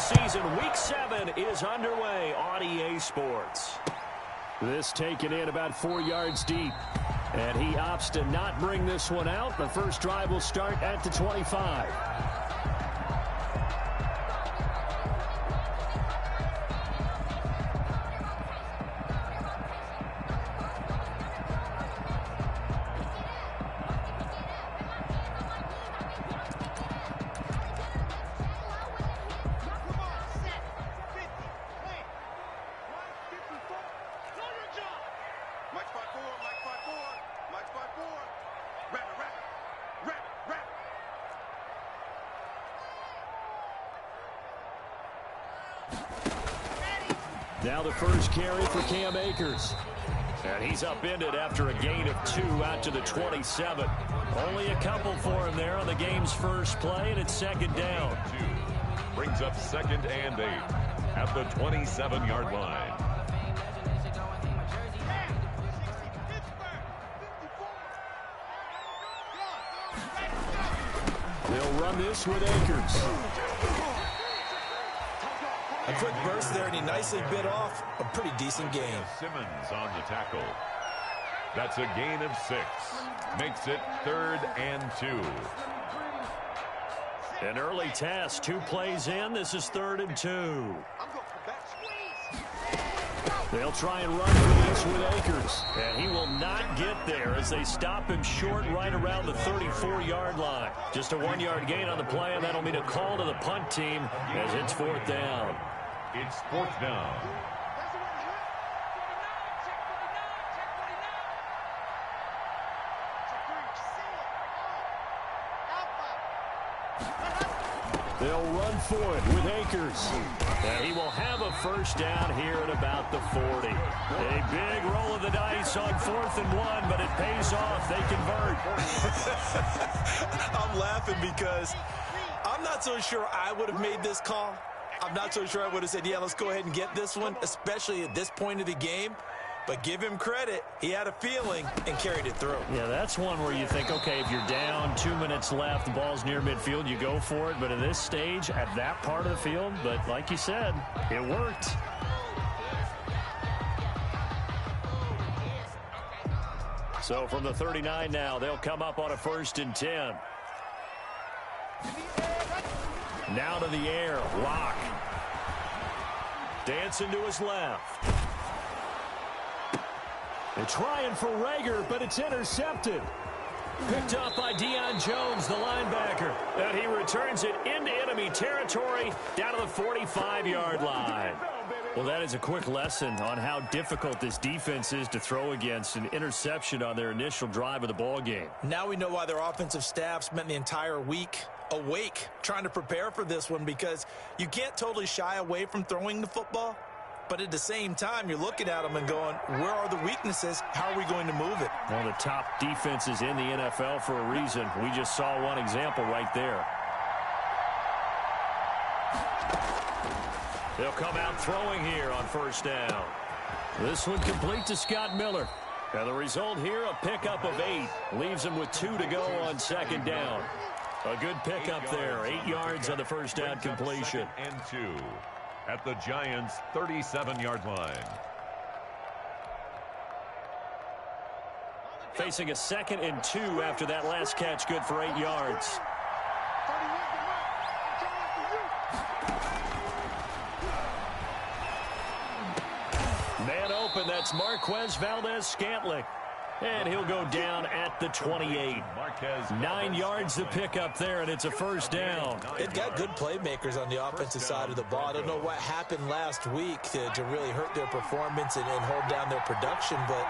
season. Week 7 is underway on EA Sports. This taken in about 4 yards deep. And he opts to not bring this one out. The first drive will start at the 25. Now the first carry for Cam Akers. And he's upended after a gain of 2 out to the 27. Only a couple for him there on the game's first play, and it's second down. Brings up 2nd and 8 at the 27-yard line. They'll run this with Akers. A quick burst there, and he nicely bit off a pretty decent gain. Simmons on the tackle. That's a gain of 6. Makes it 3rd and 2. An early test. 2 plays in. This is 3rd and 2. They'll try and run for this with Akers. And he will not get there as they stop him short right around the 34-yard line. Just a 1-yard gain on the play, and that'll mean a call to the punt team as it's 4th down. It's 4th down. They'll run for it with Akers. And he will have a first down here at about the 40. A big roll of the dice on 4th and 1, but it pays off. They convert. I'm laughing because I'm not so sure I would have made this call. I'm not so sure I would have said, yeah, let's go ahead and get this one, especially at this point of the game. But give him credit. He had a feeling and carried it through. Yeah, that's one where you think, okay, if you're down, 2 minutes left, the ball's near midfield, you go for it. But at this stage, at that part of the field, but like you said, it worked. So from the 39 now, they'll come up on a 1st and 10. Now to the air. Lock. Dancing to his left. They're trying for Rager, but it's intercepted. Picked up by Deion Jones, the linebacker. And he returns it into enemy territory down to the 45-yard line. Well, that is a quick lesson on how difficult this defense is to throw against. An interception on their initial drive of the ball game. Now we know why their offensive staff spent the entire week awake trying to prepare for this one, because you can't totally shy away from throwing the football. But at the same time, you're looking at them and going, where are the weaknesses? How are we going to move it? One of the top defenses in the NFL for a reason. We just saw one example right there. They'll come out throwing here on 1st down. This one complete to Scott Miller. And the result here, a pickup of 8. Leaves him with 2 to go on 2nd down. A good pickup there. 8 yards on the first down completion. 2nd and 2. At the Giants' 37-yard line. Facing a 2nd and 2 after that last catch, good for 8 yards. Man open, that's Marquez Valdez-Scantling. And he'll go down at the 28. 9 yards to pick up there, and it's a 1st down. They've got good playmakers on the offensive side of the ball. I don't know what happened last week to really hurt their performance and hold down their production, but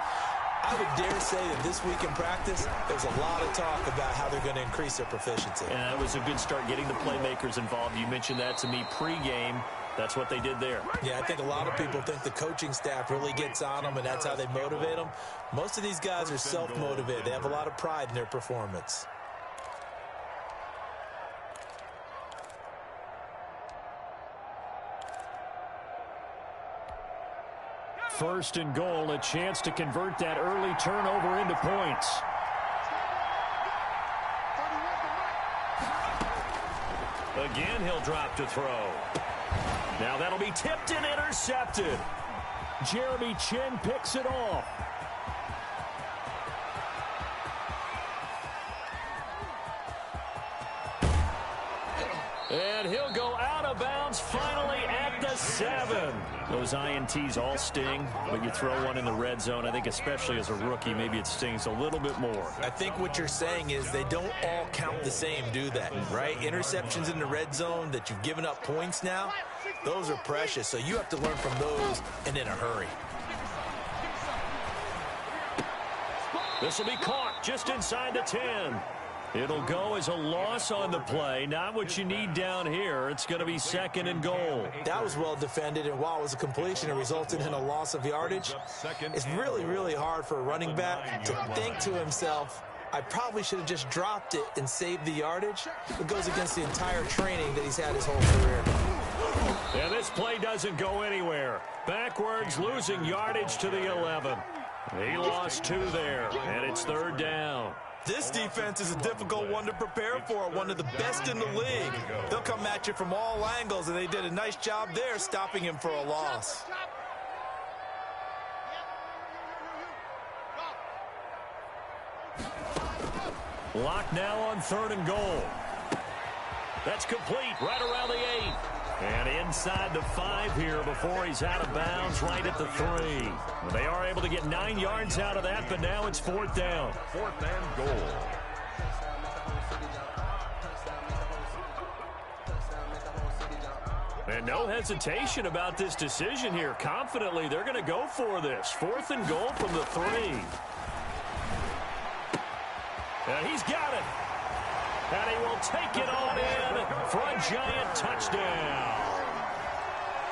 I would dare say that this week in practice, there's a lot of talk about how they're going to increase their proficiency. And that was a good start getting the playmakers involved. You mentioned that to me pregame. That's what they did there. Yeah, I think a lot of people think the coaching staff really gets on them, and that's how they motivate them. Most of these guys are self-motivated. They have a lot of pride in their performance. First and goal, a chance to convert that early turnover into points. Again, he'll drop to throw. Now that'll be tipped and intercepted. Jeremy Chin picks it off. And he'll go out of bounds finally at the 7. Those INTs all sting, but you throw one in the red zone. I think especially as a rookie, maybe it stings a little bit more. I think what you're saying is they don't all count the same, do they? Right? Interceptions in the red zone that you've given up points now, those are precious. So you have to learn from those and in a hurry. This will be caught just inside the 10. It'll go as a loss on the play. Not what you need down here. It's going to be 2nd and goal. That was well defended, and while it was a completion, it resulted in a loss of yardage. It's really, really hard for a running back to think to himself, I probably should have just dropped it and saved the yardage. It goes against the entire training that he's had his whole career. And this play doesn't go anywhere. Backwards, losing yardage to the 11. He lost 2 there, and it's 3rd down. This defense is a difficult one to prepare for, one of the best in the league. They'll come at you from all angles, and they did a nice job there stopping him for a loss. Lock now on 3rd and goal. That's complete right around the 8. And inside the 5 here before he's out of bounds right at the 3. They are able to get 9 yards out of that, but now it's 4th down. 4th and goal. And no hesitation about this decision here. Confidently, they're going to go for this. 4th and goal from the 3. And he's got it. And he will take it on in for a giant touchdown.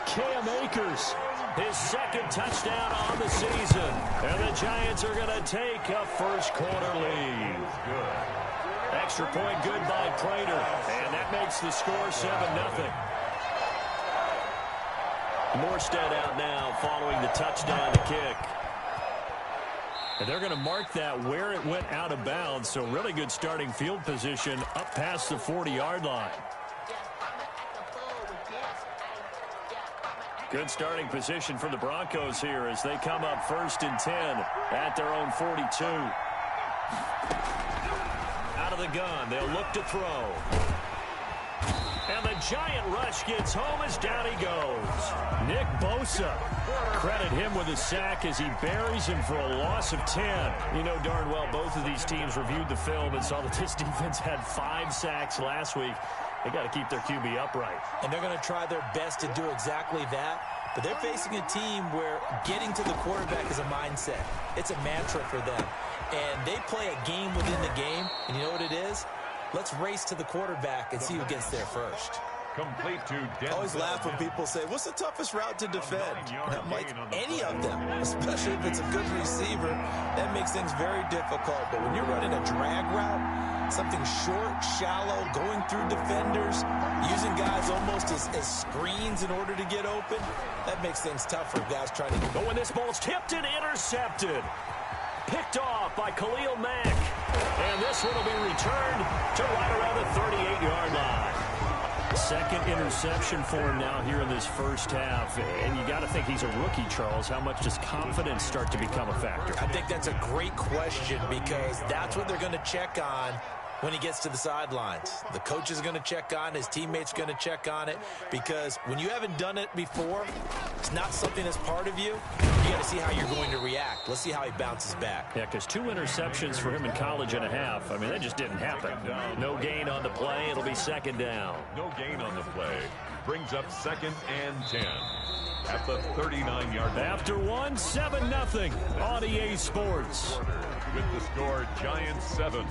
Cam Akers, his 2nd touchdown on the season. And the Giants are going to take a first-quarter lead. Extra point good by Prater. And that makes the score 7-0. Morstead out now following the touchdown to kick. And they're going to mark that where it went out of bounds, so really good starting field position up past the 40-yard line. Good starting position for the Broncos here as they come up 1st and 10 at their own 42. Out of the gun, they'll look to throw. And the giant rush gets home as down he goes. Nick Bosa. Credit him with a sack as he buries him for a loss of 10. You know darn well both of these teams reviewed the film and saw that this defense had 5 sacks last week. They got to keep their QB upright. And they're going to try their best to do exactly that. But they're facing a team where getting to the quarterback is a mindset. It's a mantra for them. And they play a game within the game. And you know what it is? Let's race to the quarterback and see who gets there first. Complete to Denzel. I always laugh when people say, what's the toughest route to defend? I'm like, any of them, especially if it's a good receiver, that makes things very difficult. But when you're running a drag route, something short, shallow, going through defenders, using guys almost as screens in order to get open, that makes things tough for guys trying to get. But when this ball's tipped and intercepted, picked off by Khalil Mack. And this one will be returned to right around the 38-yard line. 2nd interception for him now here in this first half. And you got to think he's a rookie, Charles. How much does confidence start to become a factor? I think that's a great question because that's what they're going to check on when he gets to the sidelines. The coach is going to check on it. His teammates are going to check on it because when you haven't done it before, it's not something that's part of you. You got to see how you're going to react. Let's see how he bounces back. Yeah, because 2 interceptions for him in college and a half. I mean, that just didn't happen. No gain on the play. It'll be 2nd down. No gain on the play. Brings up 2nd and 10 at the 39-yard line. After 1, 7-0 on EA Sports. With the score, Giants 7,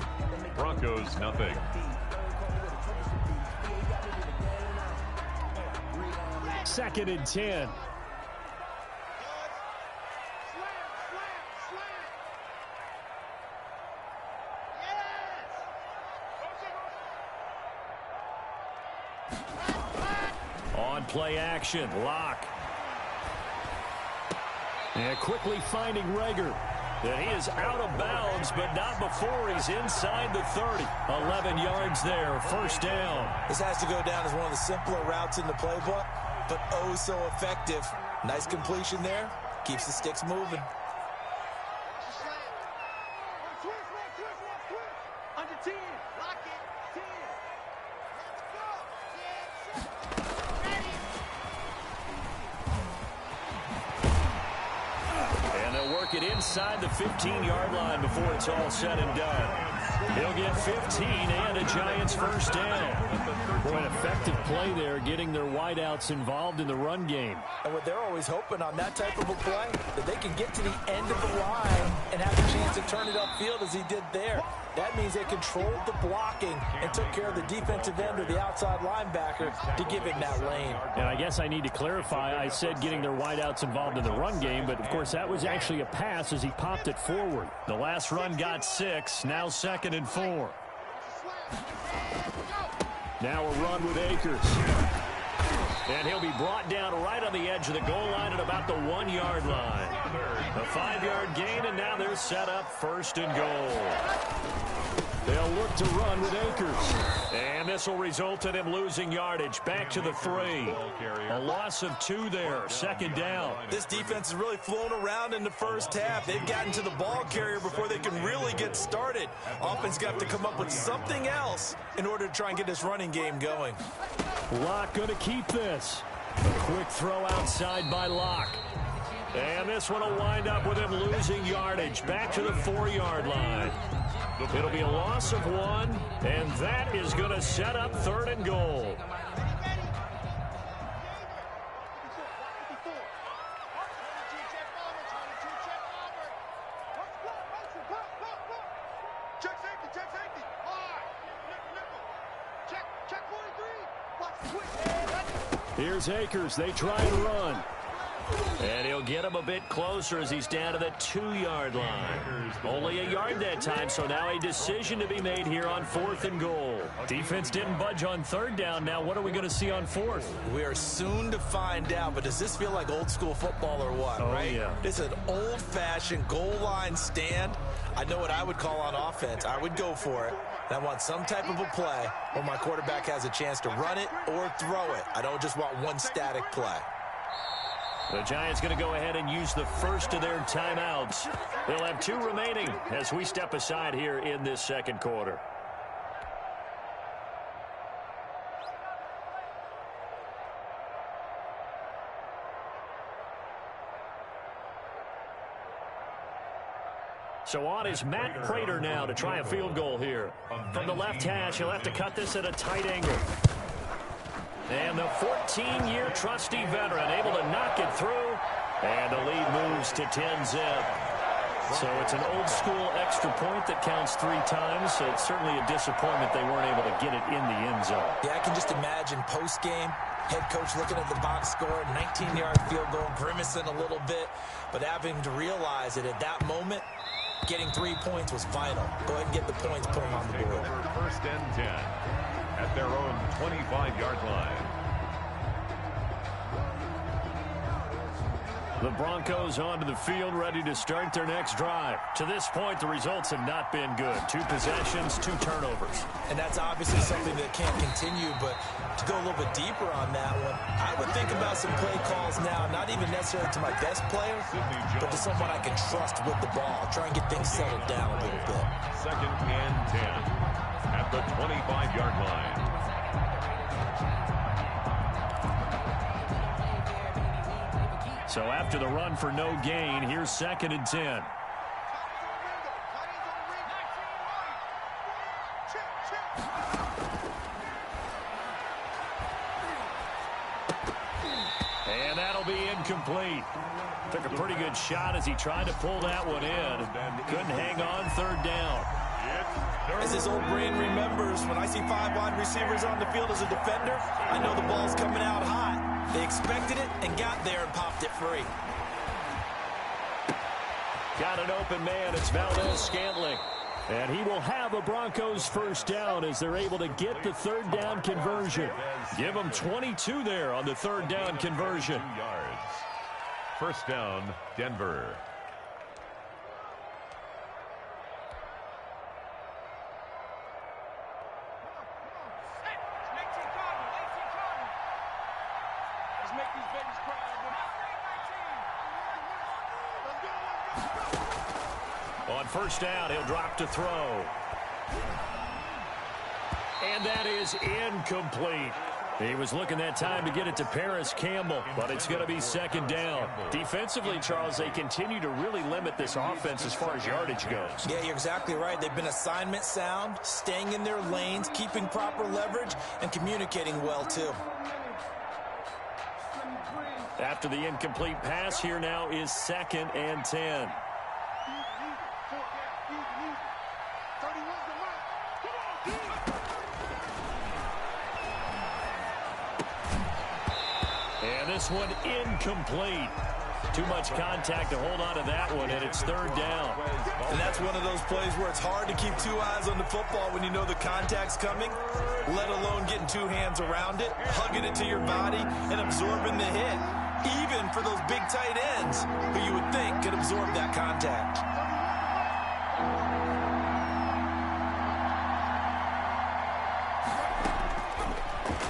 Broncos nothing. Second and 10. On play action, Locke. And quickly finding Rager. And he is out of bounds, but not before he's inside the 30. 11 yards there, 1st down. This has to go down as one of the simpler routes in the playbook. but oh so effective. Nice completion there. Keeps the sticks moving. Under 10. Lock it. 10. Let's go. 10, 7, ready. And they'll work it inside the 15-yard line before it's all said and done. He'll get 15 and a Giants first down. Boy, an effective play there, getting their wideouts involved in the run game. And what they're always hoping on that type of a play, that they can get to the end of the line and have a chance to turn it upfield as he did there. That means they controlled the blocking and took care of the defensive end or the outside linebacker to give him that lane. And I guess I need to clarify, I said getting their wideouts involved in the run game, but of course that was actually a pass as he popped it forward. The last run got 6, now 2nd and 4. Now a run with Akers. And he'll be brought down right on the edge of the goal line at about the 1-yard line. A 5-yard gain, and now they're set up 1st and goal. They'll look to run with Akers. And this will result in him losing yardage. Back to the 3. A loss of 2 there. 2nd down. This defense has really flown around in the first half. They've gotten to the ball carrier before they can really get started. Offense got to come up with something else in order to try and get this running game going. Locke going to keep this. A quick throw outside by Locke. And this one will wind up with him losing yardage. Back to the 4-yard line. It'll be a loss of 1, and that is going to set up 3rd and goal. Check safety. Check 43. Here's Akers. They try and run. And he'll get him a bit closer as he's down to the 2-yard line. Only a yard that time, so now a decision to be made here on 4th and goal. Defense didn't budge on 3rd down. Now what are we going to see on 4th? We are soon to find out, but does this feel like old school football or what, right? Yeah. This is an old-fashioned goal line stand. I know what I would call on offense. I would go for it. And I want some type of a play where my quarterback has a chance to run it or throw it. I don't just want one static play. The Giants going to go ahead and use the first of their timeouts. They'll have 2 remaining as we step aside here in this 2nd quarter. So on is Matt Prater now to try a field goal here. From the left hash, he'll have to cut this at a tight angle. And the 14-year trusty veteran able to knock it through. And the lead moves to 10-zip. So it's an old-school extra point that counts 3 times. So it's certainly a disappointment they weren't able to get it in the end zone. Yeah, I can just imagine post-game, head coach looking at the box score, 19-yard field goal, grimacing a little bit, but having to realize that at that moment, getting 3 points was vital. Go ahead and get the points, put them on the board. 1st and 10 at their own 25-yard line. The Broncos onto the field, ready to start their next drive. To this point, the results have not been good. 2 possessions, 2 turnovers. And that's obviously something that can't continue, but to go a little bit deeper on that one, I would think about some play calls now, not even necessarily to my best player, but to someone I can trust with the ball. Try and get things settled down a little bit. 2nd and 10 at the 25-yard line. So after the run for no gain, here's 2nd and 10. And that'll be incomplete. Took a pretty good shot as he tried to pull that one in. Couldn't hang on 3rd down. As his old brain remembers, when I see 5 wide receivers on the field as a defender, I know the ball's coming out hot. They expected it and got there and popped it free. Got an open man. It's Valdez-Scantling. And he will have a Broncos first down as they're able to get the 3rd down conversion. Give them 22 there on the 3rd down conversion. 2 yards. 1st down, Denver. make these babies cry. On first down, he'll drop to throw. And that is incomplete. He was looking that time to get it to Paris Campbell, but it's going to be second down. Defensively, Charles, they continue to really limit this offense as far as yardage goes. Yeah, you're exactly right. They've been assignment sound, staying in their lanes, keeping proper leverage, and communicating well, too. After the incomplete pass, here now is 2nd and 10. And this one incomplete. Too much contact to hold on to that one, and it's 3rd down. And that's one of those plays where it's hard to keep 2 eyes on the football when you know the contact's coming, let alone getting 2 hands around it, hugging it to your body, and absorbing the hit, even for those big tight ends who you would think could absorb that contact.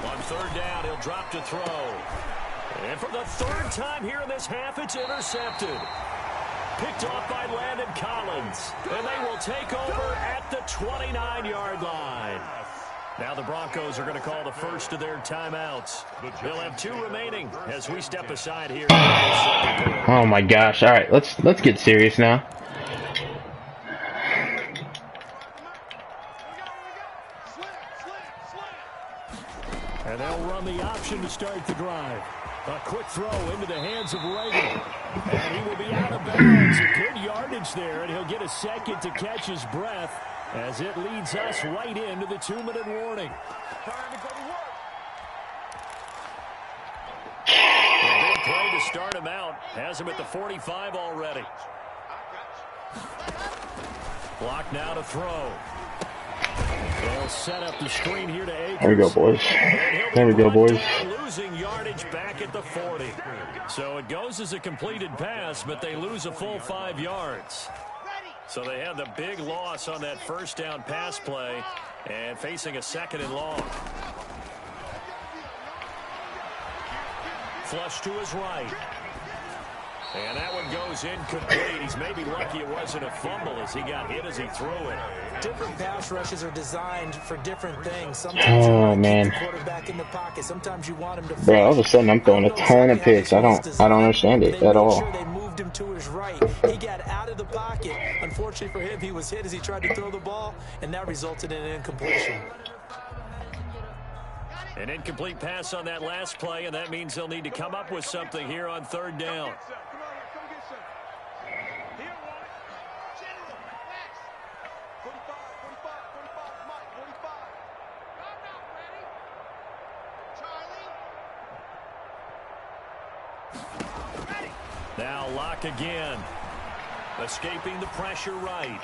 On 3rd down, he'll drop to throw. And for the 3rd time here in this half, it's intercepted. Picked off by Landon Collins. And they will take over at the 29-yard line. Now the Broncos are going to call the first of their timeouts. They'll have 2 remaining as we step aside here. Oh my gosh. All right, let's get serious now. And they'll run the option to start the drive. A quick throw into the hands of Rager. And he will be out of bounds. A good yardage there, and he'll get a second to catch his breath as it leads us right into the 2-minute warning. A big play to start him out. Has him at the 45 already. Block now to throw. They'll set up the screen here to Akers. There we go, boys. There we go, boys. Losing yardage back at the 40. So it goes as a completed pass, but they lose a full 5 yards. So they had the big loss on that first down pass play and facing a 2nd and long. Flush to his right. And that one goes incomplete. He's maybe lucky it wasn't a fumble as he got hit as he threw it. Different pass rushes are designed for different things. Sometimes you want to keep the quarterback in the pocket. Sometimes you want him to. Bro, all of a sudden I'm throwing a ton of picks. I don't understand it at all. Sure they moved him to his right. He got out of the pocket. Unfortunately for him, he was hit as he tried to throw the ball, and that resulted in an incompletion. An incomplete pass on that last play, and that means they'll need to come up with something here on 3rd down. Now Locke again. Escaping the pressure right.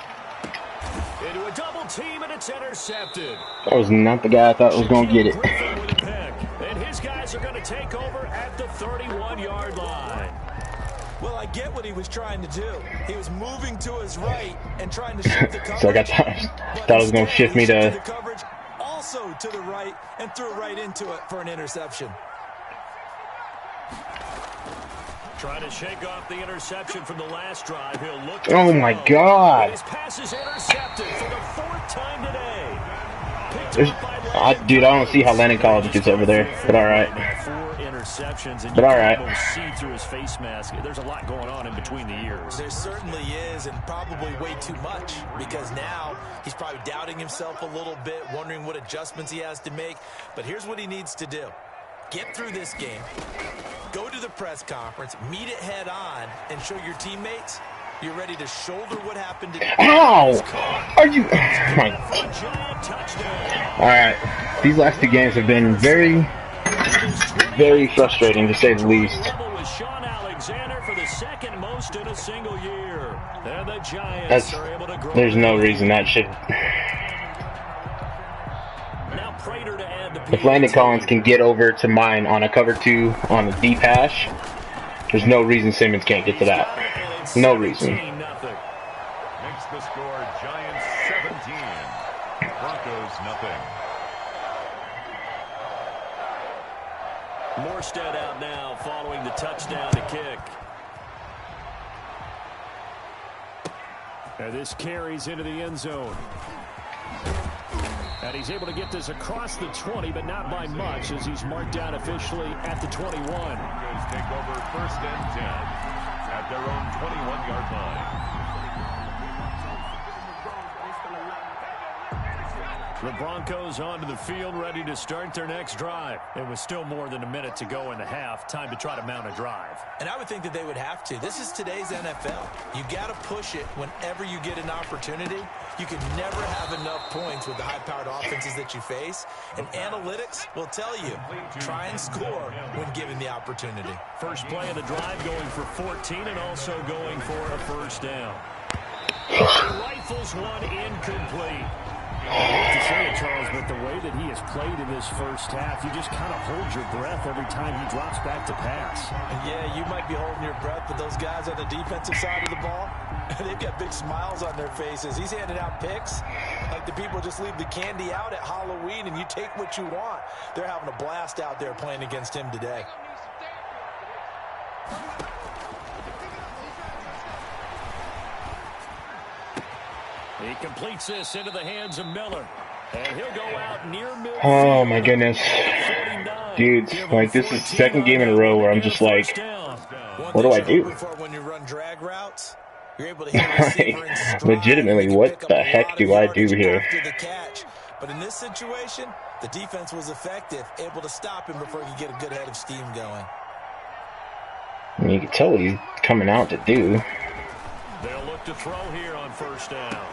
Into a double team, and it's intercepted. That was not the guy I thought was going to get it. And his guys are going to take over at the 31-yard line. Well, I get what he was trying to do. He was moving to his right and trying to shift the coverage. So I thought it was going to shift me to the coverage, also to the right, and threw right into it for an interception. Trying to shake off the interception from the last drive. He'll look. Oh my God! His pass is intercepted for the 4th time today. Dude, I don't see how Landon Collins gets over there, but all right. 4 interceptions, and but all right. See through his face mask. There's a lot going on in between the ears. There certainly is, and probably way too much, because now he's probably doubting himself a little bit, wondering what adjustments he has to make. But here's what he needs to do. Get through this game, go to the press conference, meet it head on, and show your teammates you're ready to shoulder what happened to. Ow! Are you? All right. These last 2 games have been very, very frustrating to say the least. There's no reason that should. If Landon Collins can get over to mine on a cover 2 on a deep hash, there's no reason Simmons can't get to that. No reason. Makes the score Giants 17, Broncos nothing. Morstead out now following the touchdown to kick. And this carries into the end zone. And he's able to get this across the 20, but not by much, as he's marked down officially at the 21. Broncos take over 1st and 10 at their own 21-yard line. The Broncos onto the field, ready to start their next drive. It was still more than a minute to go in the half. Time to try to mount a drive. And I would think that they would have to. This is today's NFL. You got to push it whenever you get an opportunity. You can never have enough points with the high-powered offenses that you face. And analytics will tell you, try and score when given the opportunity. First play of the drive going for 14 and also going for a first down. Rifles one incomplete. I hate to say it, Charles, but the way that he has played in this first half, you just kind of hold your breath every time he drops back to pass. Yeah, you might be holding your breath, but those guys on the defensive side of the ball, they've got big smiles on their faces. He's handing out picks like the people just leave the candy out at Halloween and you take what you want. They're having a blast out there playing against him today. He completes this into the hands of Miller. And he'll go out near midfield. Oh my goodness. Dudes, like this is the second game in a row where I'm just like, what do I do? When you run drag routes, you're able to hit like, legitimately, what the heck do I do here? But in this situation, the defense was effective, able to stop him before he could get a good head of steam going. I mean, you can tell what he's coming out to do. They'll look to throw here on first down.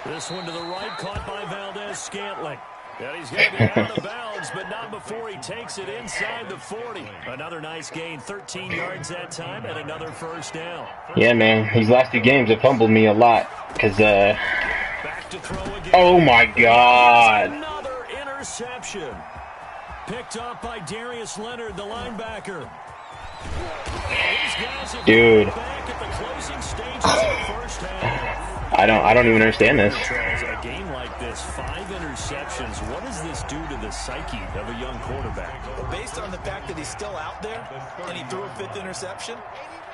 This one to the right, caught by Valdez-Scantling. And he's going to be out of bounds, but not before he takes it inside the 40. Another nice gain, 13 yards that time, and another first down. Yeah, man, these last two games have humbled me a lot. Because, back to throw again. Oh my God. Another interception. Picked off by Darius Leonard, the linebacker. Dude. Back at the closing stages of the first half. I don't even understand this. A game like this, 5 interceptions. What does this do to the psyche of a young quarterback? Well, based on the fact that he's still out there and he threw a 5th interception,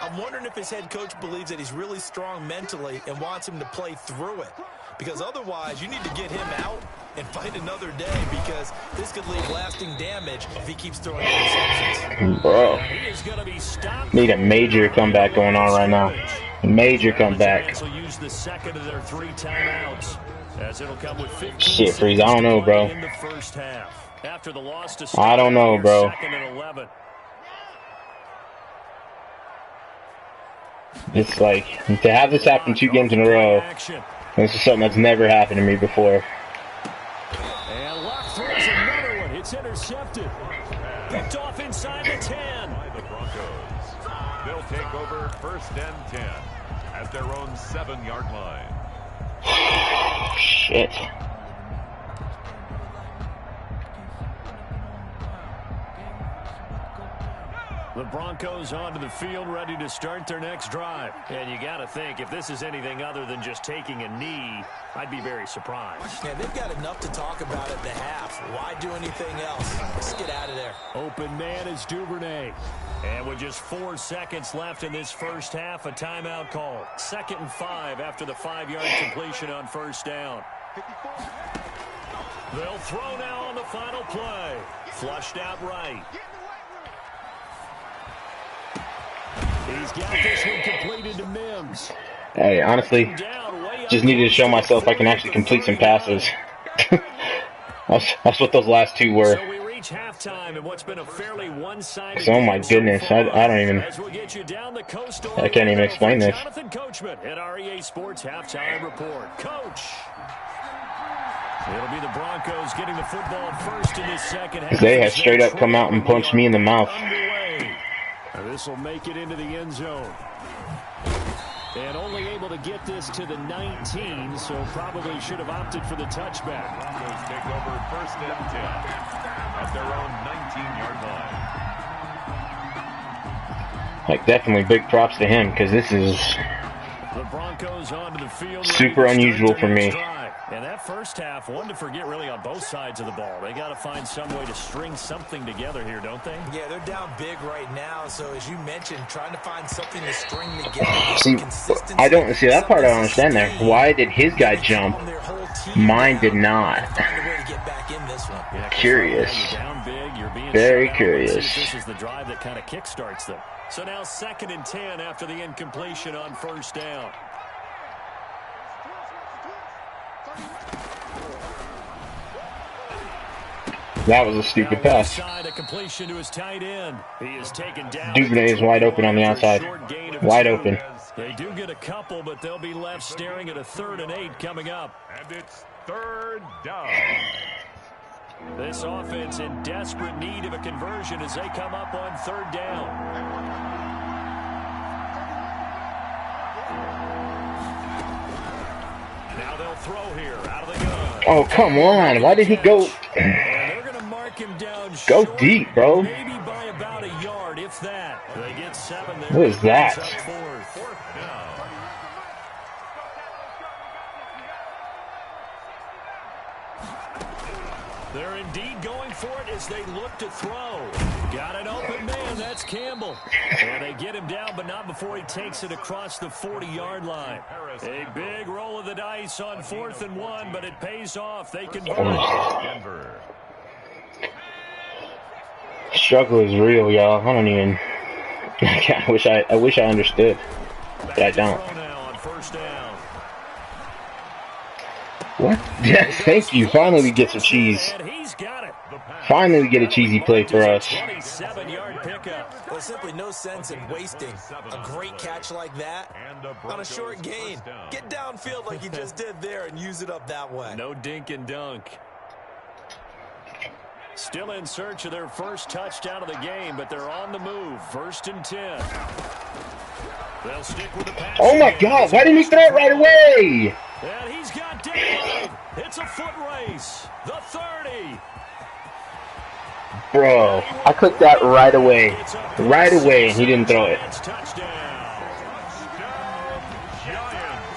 I'm wondering if his head coach believes that he's really strong mentally and wants him to play through it. Because otherwise, you need to get him out and fight another day, because this could leave lasting damage if he keeps throwing interceptions. Bro, need a major comeback going on right now. Major comeback. Use the second of their 3 timeouts, as it'll come with 15 shit, Freeze, I don't know, bro. In the first half. After the loss to I don't know, bro. 2nd and 11. It's like, to have this happen 2 games in a row, this is something that's never happened to me before. And Luck throws another one. It's intercepted. Picked off inside the 10. The Broncos. They'll take over 1st and 10 at their own 7-yard line. Shit. The Broncos onto the field, ready to start their next drive. And you got to think, if this is anything other than just taking a knee, I'd be very surprised. Yeah, they've got enough to talk about at the half. Why do anything else? Let's get out of there. Open man is Duvernay. And with just 4 seconds left in this first half, a timeout call. 2nd and 5 after the 5-yard completion on first down. They'll throw now on the final play. Flushed out right. He's got this one completed to Mims. Hey, honestly, just needed to show myself I can actually complete some passes. That's what those last 2 were. So we reach halftime in what's been a fairly one-sided Oh my goodness, I don't even, I can't even explain this. Jonathan Coachman at REA Sports Halftime Report. Coach. It'll be the Broncos getting the football first in this second half. They have straight up come out and punched me in the mouth. This will make it into the end zone. And only able to get this to the 19, so probably should have opted for the touchback. Broncos take over 1st and 10 at their own 19-yard line. Like, definitely big props to him, because this is the Broncos onto the field, super unusual for me. And that first half, one to forget really on both sides of the ball. They got to find some way to string something together here, don't they? Yeah, they're down big right now. So as you mentioned, trying to find something to string together. See, I don't see that part. I don't understand there. Why did his guy jump? Mine did not. Curious. Very curious. This is the drive that kind of kickstarts them. So now 2nd and 10 after the incompletion on first down. That was a stupid pass. A completion to his tight end. He is taken down. Duvernay is wide open on the outside. Wide open. They do get a couple, but they'll be left staring at a 3rd and 8 coming up. And it's 3rd down. This offense in desperate need of a conversion as they come up on 3rd down. Now they'll throw here out of the gun. Oh, come on. Why did he go? They're going to mark him down Go short, deep, bro. maybe by about a yard, if that. They get 7 there. What is that? Fourth down. They're indeed going for it as they look to throw. Got an open man. That's Campbell. And they get him down, but not before he takes it across the 40-yard line. A big roll of the dice on 4th and 1, but it pays off. They convert. Denver. Struggle is real, y'all. I don't even. I wish I understood, but I don't. What? Yes, thank you. Finally, we get some cheese. Finally, we get a cheesy play for us. 27-yard pickup. There's simply no sense in wasting a great catch like that on a short gain. Get downfield like you just did there and use it up that way. No dink and dunk. Still in search of their first touchdown of the game, but they're on the move. 1st and 10. They'll stick with the pass. Oh my God! Why didn't he throw it right away? And he's got David. It's a foot race. The 30. Bro, I clicked that right away. Right away, and he didn't throw it.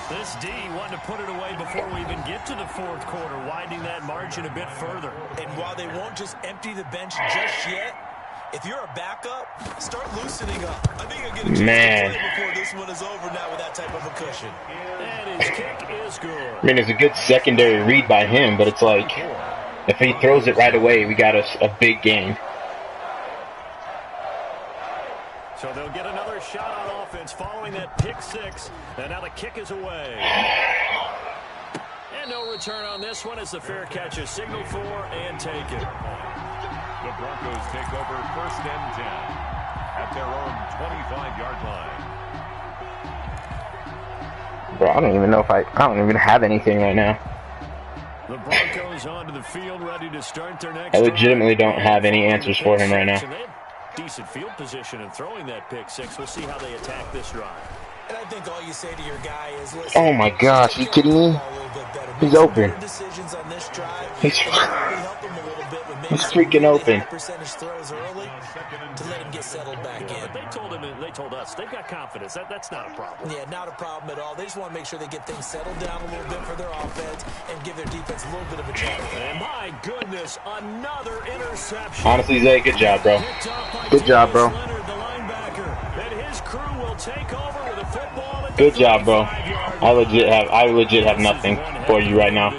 This D wanted to put it away before we even get to the 4th quarter, widening that margin a bit further. And while they won't just empty the bench just yet, if you're a backup, start loosening up. I think you'll get a chance to play before this one is over now with that type of a cushion. And his kick is good. I mean, it's a good secondary read by him, but it's like, if he throws it right away, we got a big gain. So they'll get another shot on offense following that pick 6. And now the kick is away. And no return on this one as the fair catch is signaled for and taken. The Broncos take over 1st and 10 at their own 25-yard line. Bro, I don't even know if I don't even have anything right now. The Broncos onto the field ready to start their next I legitimately don't have any answers for him right now. Decent field position and throwing that pick 6. We'll see how they attack this drive. And I think all you say to your guy is, listen, oh my gosh, are you kidding me? He's open. He's freaking open. Percentage throws early to let him get settled back in. They told us they've got confidence. That's not a problem. Yeah, not a problem at all. They just want to make sure they get things settled down a little bit for their offense and give their defense a little bit of a challenge. And my goodness, another interception. Honestly, Zay, good job, bro. Good job, bro. Good job, bro. I legit have nothing for you right now.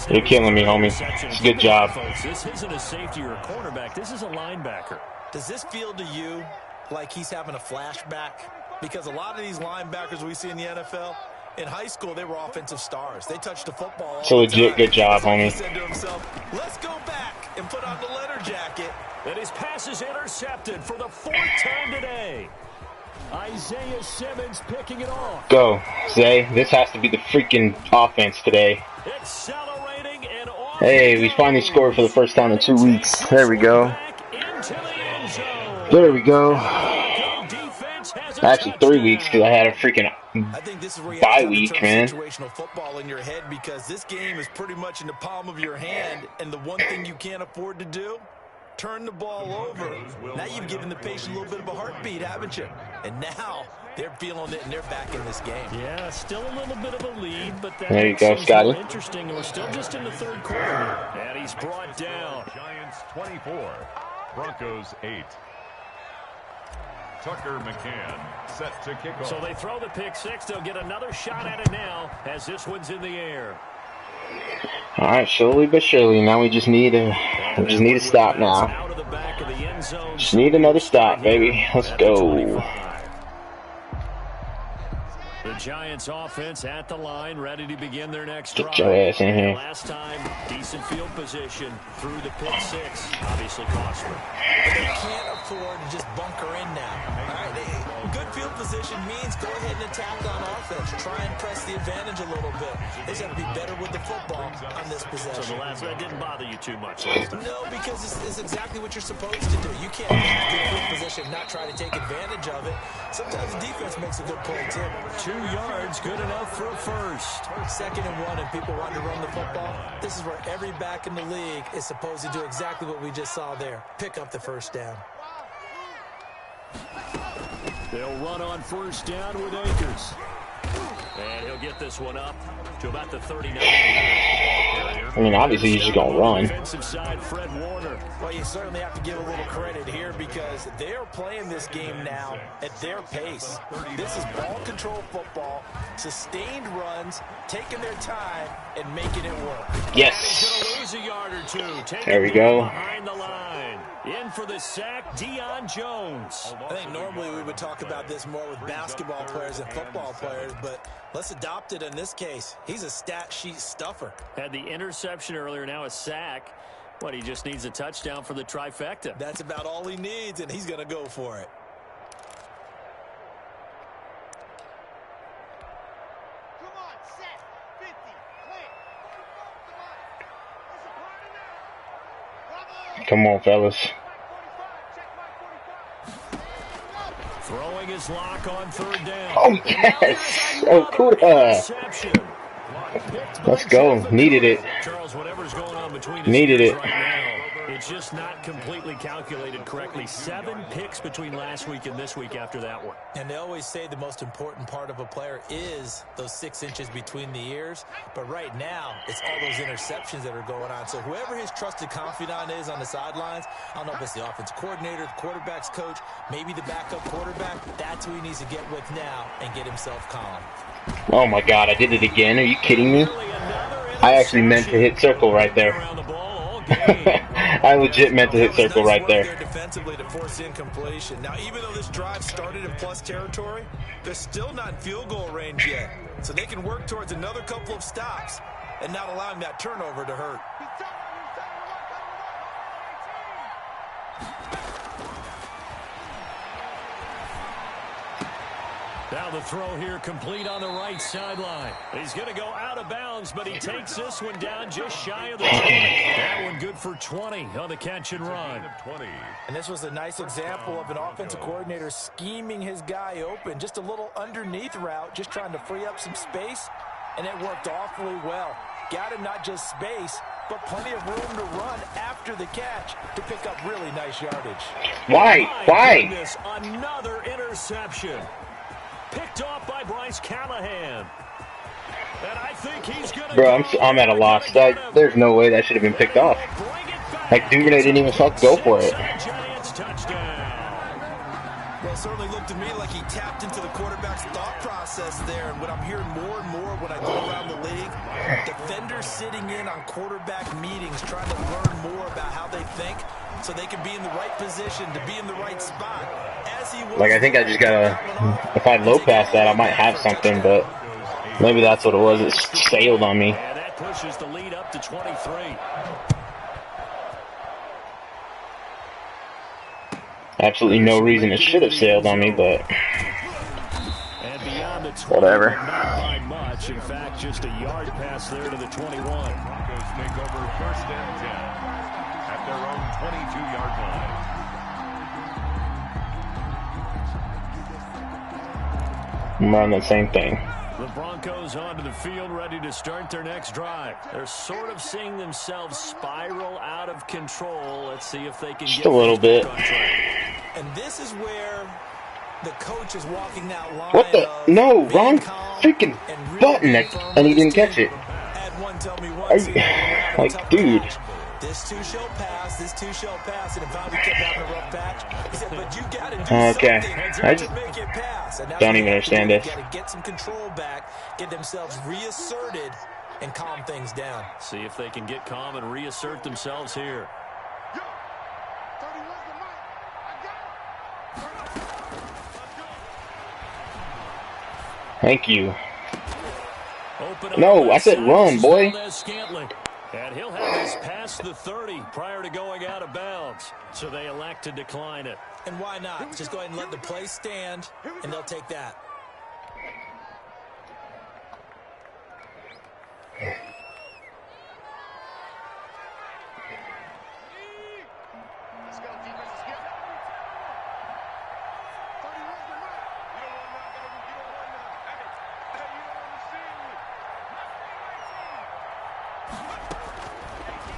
You're killing me, homie. It's a good job. This isn't a safety or a cornerback. This is a linebacker. Does this feel to you like he's having a flashback? Because a lot of these linebackers we see in the NFL, in high school, they were offensive stars. They touched the football all It's a legit good job, homie. He said to himself, let's go back and put on the letter jacket. And his pass is intercepted for the 4th time today. Isaiah Simmons picking it off. Go, Zay. This has to be the freaking offense today. Accelerating and off. Hey, we finally scored for the first time in 2 weeks. There we go. There we go. Actually, 3 weeks because I had a freaking bye week, man. Situational football in your head because this game is pretty much in the palm of your hand, and the one thing you can't afford to do turn the ball over. Now you've given the patient a little bit of a heartbeat, haven't you? And now they're feeling it and they're back in this game. Yeah, still a little bit of a lead, but that there you go, seems Scotty. more interesting. We're still just in the third quarter here. And he's brought down. Giants 24, Broncos 8. Tucker McCann set to kick off. So they throw the pick six. They'll get another shot at it now as this one's in the air. All right, slowly but surely. Now we just need a stop now. Out of the back of the end zone. Just need another stop, baby. Let's go. The Giants offense at the line, ready to begin their next drive. Get your ass in here. Last time, decent field position through the pick six. Obviously cost them. But they can't afford to just bunker in now. All right, good field position means go ahead and attack on offense. Try and press the advantage a little bit. They just have to be better with the football on this possession. So the last that didn't bother you too much last time. No, because it's exactly what you're supposed to do. You can't be in good field position and not try to take advantage of it. Sometimes the defense makes a good play, too. 2 yards, good enough for a first. 2nd and 1, and people want to run the football. This is where every back in the league is supposed to do exactly what we just saw there. Pick up the first down. They'll run on first down with Akers. And he'll get this one up to about the 39. I mean, obviously he's just going to run. Defensive side, Fred Warner. Well, you certainly have to give a little credit here because they're playing this game now at their pace. This is ball control football, sustained runs, taking their time, and making it work. Yes. He's going to lose a yard or two. There we go. Behind the line. In for the sack, Deion Jones. I think normally we would talk about this more with basketball players and football players, but let's adopt it in this case. He's a stat sheet stuffer. Had the interception earlier, now a sack. But he just needs a touchdown for the trifecta. That's about all he needs, and he's going to go for it. Come on, set, 50, click. Come on. Come on, fellas. Check my 45. Throwing his lock on third down. Oh, yes. Oh, cool. Let's go. Needed it. Charles, whatever's going on between Needed it. Right now, it's just not completely calculated correctly. 7 picks between last week and this week after that one. And they always say the most important part of a player is those 6 inches between the ears. But right now, it's all those interceptions that are going on. So whoever his trusted confidant is on the sidelines, I don't know if it's the offensive coordinator, the quarterback's coach, maybe the backup quarterback, that's who he needs to get with now and get himself calm. Oh, my God. I did it again. Are you kidding me? I actually meant to hit circle right there. I legit meant to hit circle right there. Defensively to force incompletion. Now, even though this drive started in plus territory, they're still not in field goal range yet. So they can work towards another couple of stops and not allowing that turnover to hurt. Now the throw here complete on the right sideline. He's going to go out of bounds, but he takes this one down just shy of the 20. That one good for 20 on the catch and run. And this was a nice example of an offensive coordinator scheming his guy open. Just a little underneath route, just trying to free up some space, and it worked awfully well. Got him not just space, but plenty of room to run after the catch to pick up really nice yardage. Why? Goodness, another interception. Picked off by Bryce Callahan. And I think he's gonna Bro, I'm at a loss. There's no way that should have been picked off. Like, Duvernay didn't even go for it. Giants touchdown. Well, it certainly looked to me like he tapped into the quarterback's thought process there. And what I'm hearing more and more when I go around the league, defenders sitting in on quarterback meetings trying to learn more about how they think so they can be in the right position to be in the right spot. Like, I think I just gotta, if I low pass that, I might have something, but maybe that's what it was. It sailed on me. And that pushes the lead up to 23. Absolutely no reason it should have sailed on me, but And beyond the 20, whatever. Not by much. In fact, just a yard pass there to the 21. Broncos take over 1st and 10 at their own 22-yard line. I'm running the same thing. The Broncos onto the field, ready to start their next drive. They're sort of seeing themselves spiral out of control. Let's see if they can just get a little bit. on track. And this is where the coach is walking that line. What the? No, wrong freaking button, and he didn't catch it. Are you, like, dude. This too shall pass. This too shall pass. And if we kept having a rough patch, he said, but you got to do something I just to make it pass. And don't even understand this. Got to get some control back, get themselves reasserted, and calm things down. See if they can get calm and reassert themselves here. Thank you. No, I said run, boy. And he'll have this past the 30 prior to going out of bounds. So they elect to decline it. And why not? Just go ahead and let the play stand, and they'll take that. Let's go, defense. Let's go.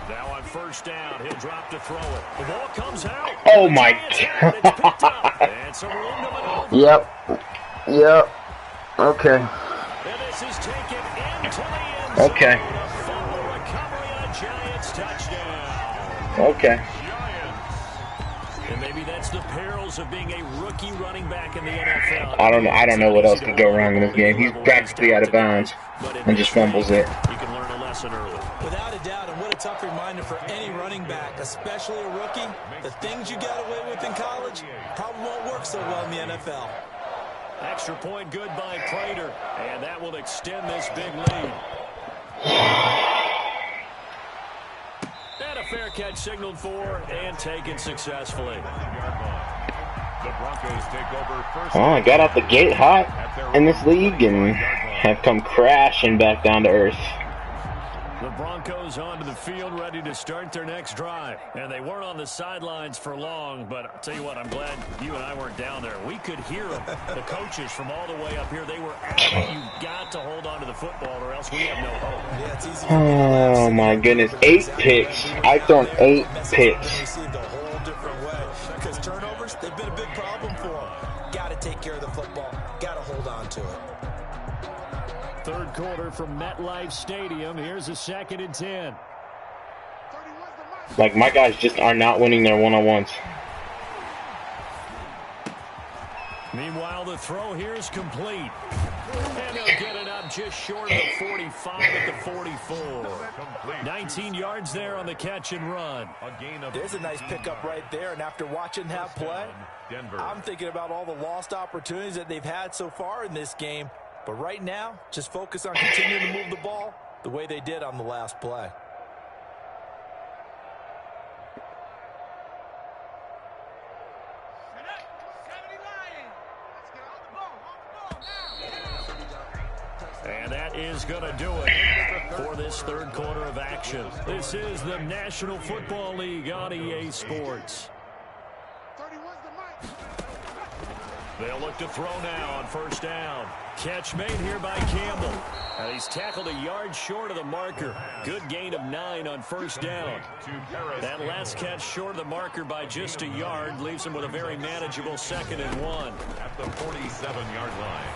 Now on first down, he'll drop to throw it. The ball comes out. Oh my God. Yep. Okay. And this is taken into the end zone. Okay. A fumble recovery and a Giants touchdown. Okay. And maybe that's the perils of being a rookie running back in the NFL. I don't know what else could go wrong in this game. He's practically out of bounds and just fumbles it. You can learn a lesson early. Without a doubt, and what a tough reminder for any running back, especially a rookie. The things you got away with in college probably won't work so well in the NFL. Extra point good by Prater, and that will extend this big lead. And a fair catch signaled for and taken successfully. The Broncos take over first. Oh, I got out the gate hot in this league and have come crashing back down to earth. The Broncos onto the field, ready to start their next drive. And they weren't on the sidelines for long, but I'll tell you what, I'm glad you and I weren't down there. We could hear them. The coaches from all the way up here, they were adamant. You've got to hold on to the football or else we have no hope. Yeah, it's easy. Oh, my goodness. 8 picks. I've thrown 8 picks. Received a whole different way because turnovers, they've been a big problem for them. Got to take care of the football. Got to hold on to it. Third quarter from MetLife Stadium. Here's a 2nd and 10. Like, my guys just are not winning their one-on-ones. Meanwhile, the throw here is complete. And they'll get it up just short of the 45 at the 44. 19 yards there on the catch and run. There's a nice pickup right there, and after watching that play, I'm thinking about all the lost opportunities that they've had so far in this game. But right now, just focus on continuing to move the ball the way they did on the last play. And that is going to do it for this third quarter of action. This is the National Football League on EA Sports. They'll look to throw now on first down. Catch made here by Campbell. And he's tackled a yard short of the marker. Good gain of 9 on first down. That last catch short of the marker by just a yard leaves him with a very manageable 2nd and 1. At the 47-yard line.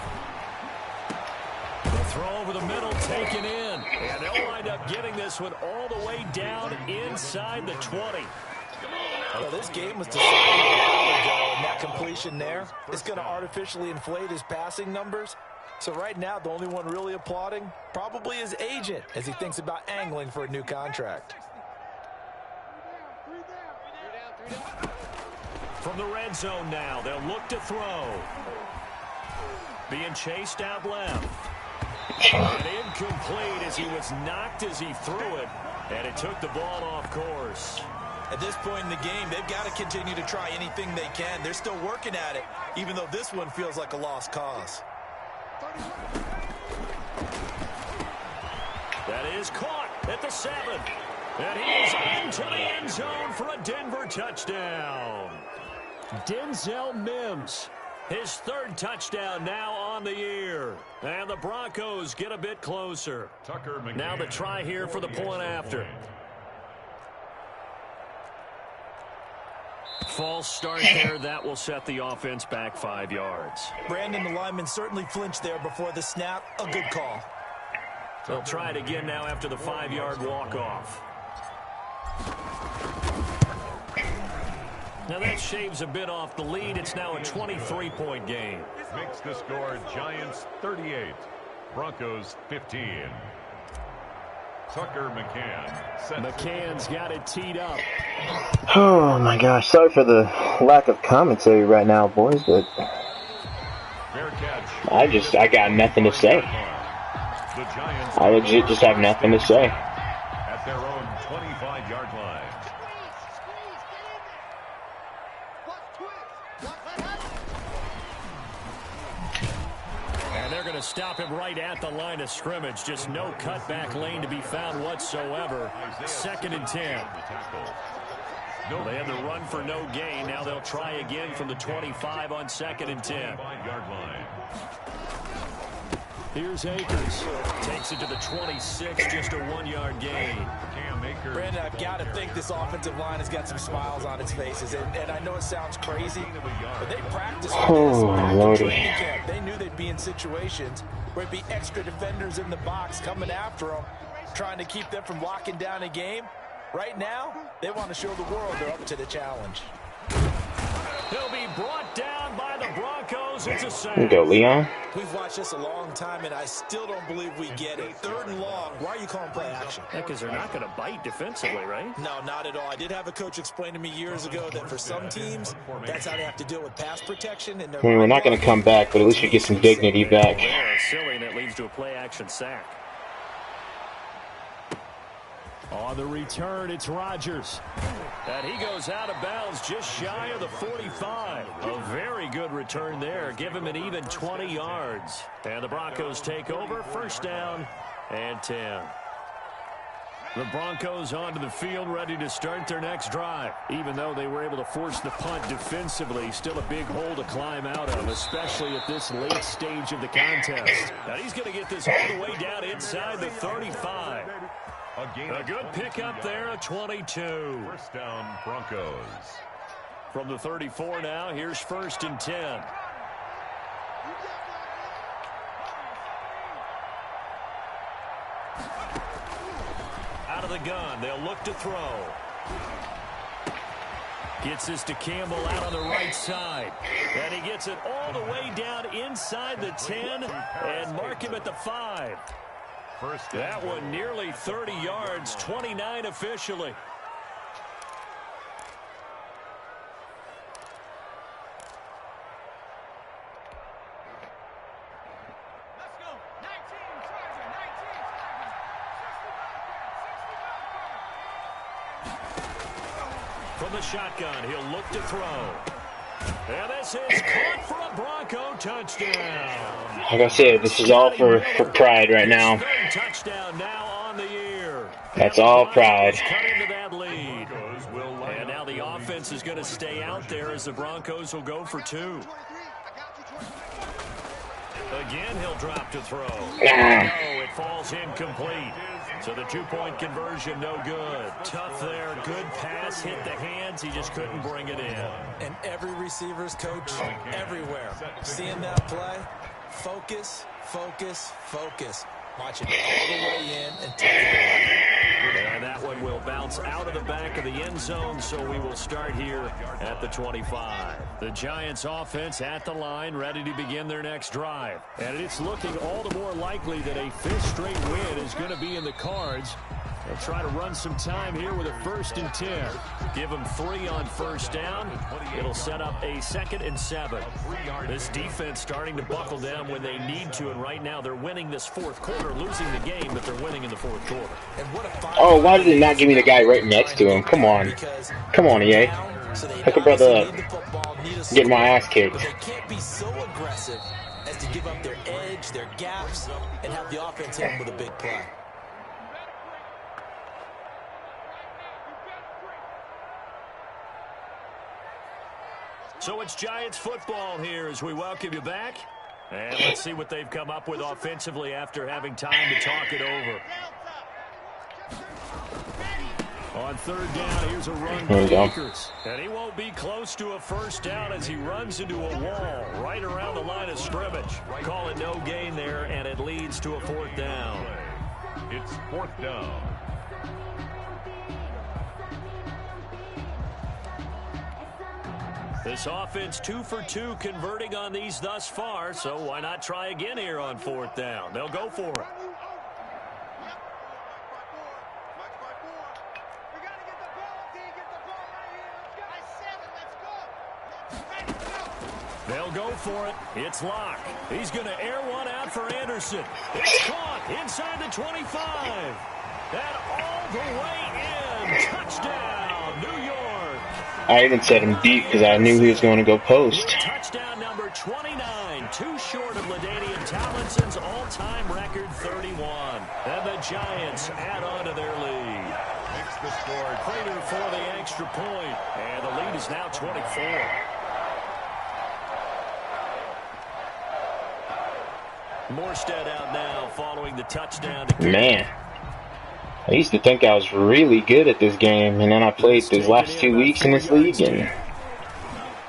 The throw over the middle taken in. And they'll wind up getting this one all the way down inside the 20. Well, this game was decided a while ago, and that completion there is going to artificially inflate his passing numbers. So right now, the only one really applauding probably his agent as he thinks about angling for a new contract. From the red zone now, they'll look to throw. Being chased out left. And incomplete as he was knocked as he threw it. And it took the ball off course. At this point in the game, they've got to continue to try anything they can. They're still working at it, even though this one feels like a lost cause. That is caught at the 7. And he's into the end zone for a Denver touchdown. Denzel Mims His third touchdown now on the year. And the Broncos get a bit closer. Now the try here for the point after. False start there. That will set the offense back 5 yards. Brandon, the lineman certainly flinched there before the snap. A good call. They'll try it again now after the 5-yard walk-off. Now that shaves a bit off the lead. It's now a 23-point game. Makes the score Giants 38, Broncos 15. Tucker McCann. McCann's got it teed up. Oh my gosh, sorry for the lack of commentary right now, boys, but I got nothing to say. I legit just have nothing to say. At their own 25-yard line. And they're going to stop him right at the line of scrimmage. Just no cutback lane to be found whatsoever. 2nd and 10. Well, they had the run for no gain. Now they'll try again from the 25 on 2nd and 10. Here's Akers. Takes it to the 26, just a 1-yard gain. Brandon, I've got to think this offensive line has got some smiles on its faces. And I know it sounds crazy, but they practiced with this back in training camp. They knew they'd be in situations where it'd be extra defenders in the box coming after them, trying to keep them from locking down a game. Right now, they want to show the world they're up to the challenge. He'll be brought down by the Broncos. It's a sack. Here you go, Leon. We've watched this a long time, and I still don't believe we get it. 3rd and long. Why are you calling play action? Because they're not going to bite defensively, right? No, not at all. I did have a coach explain to me years ago that for some teams, that's how they have to deal with pass protection. And we're not going to come back, but at least you get some dignity back. Silly, and it leads to a play-action sack. On the return, it's Rodgers. And he goes out of bounds just shy of the 45. A very good return there. Give him an even 20 yards. And the Broncos take over. 1st down and 10. The Broncos onto the field, ready to start their next drive. Even though they were able to force the punt defensively, still a big hole to climb out of, especially at this late stage of the contest. Now he's going to get this all the way down inside the 35. A good pickup there, a 22. 1st down, Broncos. From the 34 now, here's 1st and 10. Out of the gun, they'll look to throw. Gets this to Campbell out on the right side. And he gets it all the way down inside the 10 and mark him at the 5. That one nearly 30 yards, 29 officially. Let's go. 19, Charger, 19, From the shotgun, he'll look to throw. And this is caught for a Bronco touchdown. Like I said, this is all for pride right now. Touchdown now on the year. That's all pride. Cut into that lead. And now the offense is going to stay out there as the Broncos will go for 2. Again, he'll drop to throw. No, it falls incomplete. So the 2-point conversion, no good. Tough there, good pass, hit the hands. He just couldn't bring it in. And every receiver's coach, everywhere, seeing that play, focus, focus, focus. Watch it all the way in and take it away. And that one will bounce out of the back of the end zone, so we will start here at the 25. The Giants offense at the line, ready to begin their next drive. And it's looking all the more likely that a 5th straight win is going to be in the cards. They'll try to run some time here with a 1st and 10. Give them 3 on 1st down. It'll set up a 2nd and 7. This defense starting to buckle down when they need to, and right now they're winning this 4th quarter, losing the game, but they're winning in the 4th quarter. Oh, why did it not give me the guy right next to him? Come on. Come on, EA. Hook a brother up. Get my ass kicked. But they can't be so aggressive as to give up their edge, their gaps, and have the offense hit them with a big play. So it's Giants football here as we welcome you back. And let's see what they've come up with offensively after having time to talk it over. On third down, here's a run by Akers. And he won't be close to a first down as he runs into a wall right around the line of scrimmage. Call it no gain there, and it leads to a fourth down. It's fourth down. This offense 2 for 2 converting on these thus far, so why not try again here on fourth down? They'll go for it. They'll go for it. It's Locke. He's going to air one out for Anderson. It's caught inside the 25. And all the way in. Touchdown, New York. I even said him deep because I knew he was going to go post. Touchdown number 29. Too short of LaDainian Tomlinson's all-time record 31. And the Giants add on to their lead. Makes the score. Prater for the extra point. And the lead is now 24. Morstead out now following the touchdown. Man, I used to think I was really good at this game, and then I played these last 2 weeks in this league, and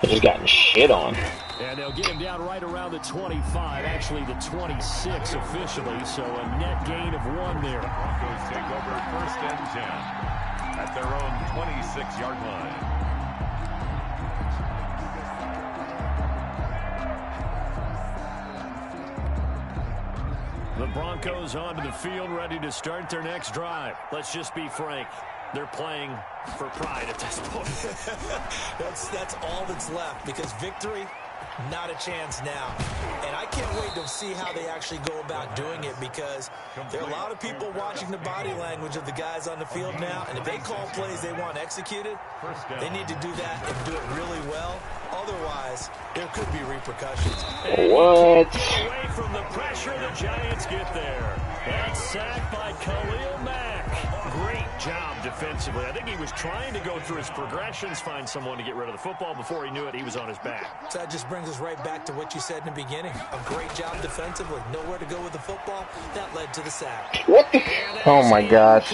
I just gotten shit on. And they'll get him down right around the 25, actually the 26 officially, so a net gain of 1 there. The Broncos take over first and 10 at their own 26-yard line. The Broncos onto the field, ready to start their next drive. Let's just be frank. They're playing for pride at this point. That's all that's left, because victory, not a chance now. And I can't wait to see how they actually go about doing it, because there are a lot of people watching the body language of the guys on the field now, and if they call plays they want executed, they need to do that and do it really well. Otherwise, there could be repercussions. What? Away from the pressure, the Giants get there. That's sacked by Khalil Mack. Great job defensively. I think he was trying to go through his progressions, find someone to get rid of the football. Before he knew it, he was on his back. So that just brings us right back to what you said in the beginning. A great job defensively. Nowhere to go with the football. That led to the sack. What the? Oh my gosh.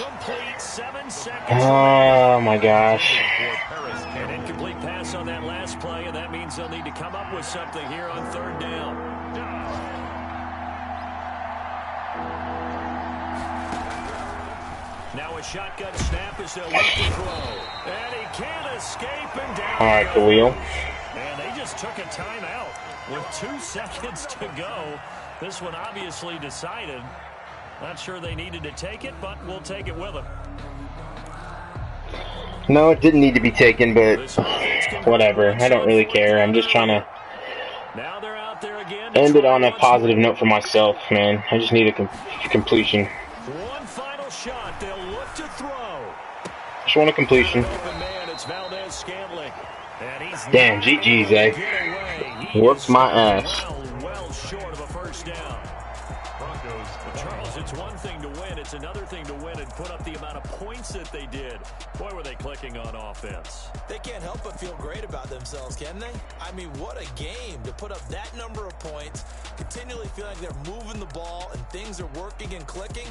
Oh my gosh. An incomplete pass on that last play, and that means they'll need to come up with something here on third down. Now a shotgun snap as they'll look to throw. And he can't escape, and down. All right, Khalil. And they just took a timeout with 2 seconds to go. This one obviously decided. Not sure they needed to take it, but we'll take it with them. No, it didn't need to be taken, but whatever. I don't really care. I'm just trying to end it on a positive note for myself, man. I just need a completion. One final shot. They'll look to throw. Just want a completion. Damn, GG's, eh? Worked my ass. Well short of a first down. Broncos. But Charles, it's one thing to win. It's another thing to win and put up the amount of points that they did. Boy, were they clicking on offense. They can't help but feel great about themselves, can they? I mean, what a game to put up that number of points, continually feel like they're moving the ball and things are working and clicking.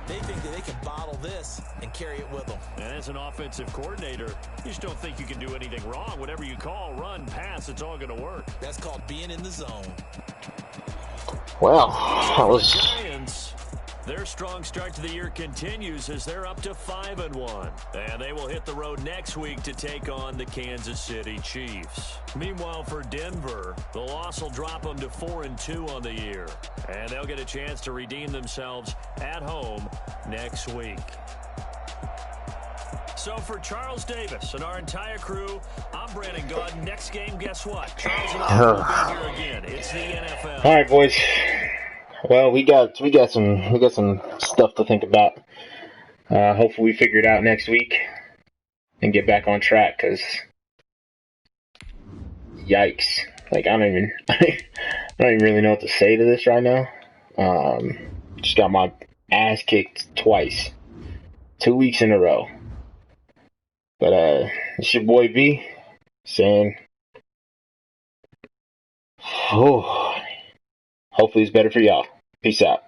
They think that they can bottle this and carry it with them. And as an offensive coordinator, you just don't think you can do anything wrong. Whatever you call, run, pass, it's all going to work. That's called being in the zone. Well, that was... Giants, their strong start to the year continues as they're up to 5-1. And they will hit the road next week to take on the Kansas City Chiefs. Meanwhile, for Denver, the loss will drop them to 4-2 on the year. And they'll get a chance to redeem themselves at home next week. So for Charles Davis and our entire crew, I'm Brandon Gaudin. Next game, guess what? Charles and I will be here again. It's the NFL. All right, boys. Well, we got some stuff to think about. Hopefully, we figure it out next week and get back on track. Cause yikes! Like I don't even really know what to say to this right now. Just got my ass kicked twice, 2 weeks in a row. But it's your boy V saying Oh, hopefully it's better for y'all. Peace out.